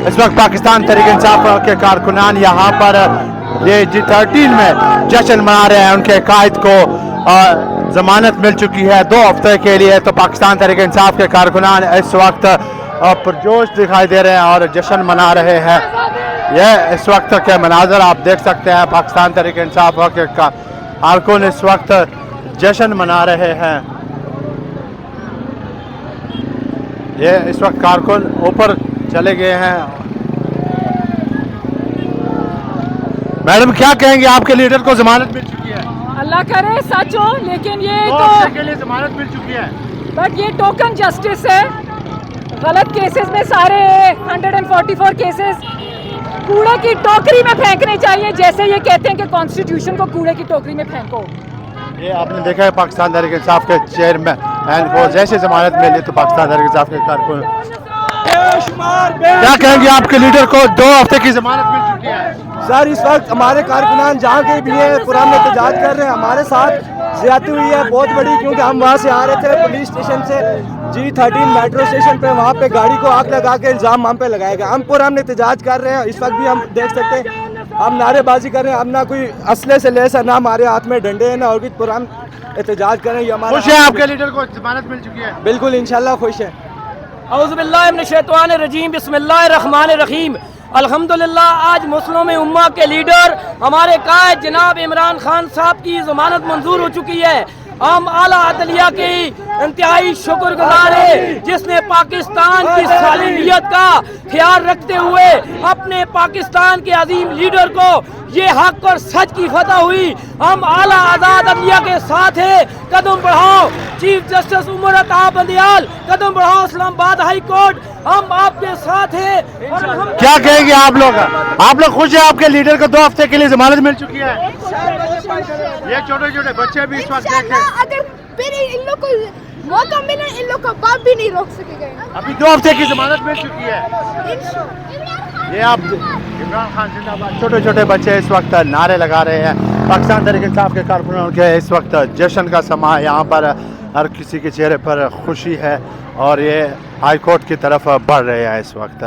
इस वक्त पाकिस्तान तहरीक इंसाफ के कारकुनान यहाँ पर ये G13 में जश्न मना रहे हैं। उनके कायद को जमानत मिल चुकी है 2 हफ्ते के लिए। तो पाकिस्तान तहरीक इंसाफ के कारकुनान इस वक्त पुरजोश दिखाई दे रहे हैं और जश्न मना रहे हैं। यह इस वक्त के मनाजर आप देख सकते हैं। पाकिस्तान तहरीक इंसाफ के कारकुन इस वक्त जश्न मना रहे हैं। ये इस वक्त कारकुन ऊपर चले गए हैं। मैडम क्या कहेंगे, आपके लीडर को जमानत मिल चुकी है? अल्लाह करे सच हो, लेकिन ये तो के लिए जमानत मिल चुकी है, बट ये टोकन जस्टिस है। गलत केसेस में सारे 144 केसेस कूड़े की टोकरी में फेंकने चाहिए, जैसे ये कहते हैं कि कॉन्स्टिट्यूशन को कूड़े की टोकरी में फेंको। ये आपने देखा है पाकिस्तान तहरीक इंसाफ के चेयरमैन को जैसे जमानत मिली तो पाकिस्तान तहरीक इंसाफ के कारकुन क्या कहेंगे, आपके लीडर को 2 हफ्ते की जमानत मिल चुकी है? सर इस वक्त हमारे कारकुनान जहाँ के भी हैं पुराने एहतजाज कर रहे हैं। हमारे साथ ज्यादती हुई है बहुत बड़ी, क्योंकि हम वहाँ से आ रहे थे पुलिस स्टेशन से G13 मेट्रो स्टेशन पे, वहाँ पे गाड़ी को आग लगा के इल्ज़ाम हम पे लगाया गया। हम पुराने एहतजाज कर रहे हैं। इस वक्त भी हम देख सकते हैं हम नारेबाजी कर रहे हैं। हम ना कोई असले से लेस है, ना हमारे हाथ में डंडे हैं, ना और भी पुराना एहतजाज कर रहे हैं। हमारा खुश है आपके लीडर को जमानत मिल चुकी है? बिल्कुल इंशाल्लाह खुश है। औज़ुबिल्लाहि मिनश्शैतानिर्रजीम, बिस्मिल्लाहिर्रहमानिर्रहीम। अल्हम्दुलिल्लाह आज मुस्लिम उम्मा के लीडर हमारे कायद जनाब इमरान खान साहब की ज़मानत मंजूर हो चुकी है। हम आला अदलिया के इंतहाई शुक्रगुजार है, जिसने पाकिस्तान की सालिमियत का ख्याल रखते हुए अपने पाकिस्तान के अजीम लीडर को ये हक और सच की फतह हुई। हम आला आज़ाद अदलिया के साथ है। कदम बढ़ाओ चीफ जस्टिस उमर अता बंदियाल, कदम बढ़ाओ इस्लामाबाद हाई कोर्ट, हम आपके साथ हैं। क्या कहेंगे आप लोग खुश है आपके लीडर को 2 हफ्ते के लिए जमानत मिल चुकी है? ये छोटे छोटे बच्चे भी इस वक्त देखें, अगर फिर इन लोग को मौका मिले इन लोग को बाप भी नहीं रोक सकेंगे। अभी 2 हफ्ते की जमानत मिल चुकी है। ये आप इमरान खान जिंदाबाद, छोटे छोटे बच्चे इस वक्त नारे लगा रहे हैं। पाकिस्तान तहरीक इंसाफ के कारकुनों के इस वक्त जश्न का समा है। यहाँ पर हर किसी के चेहरे पर खुशी है और ये हाई कोर्ट की तरफ बढ़ रहे हैं इस वक्त।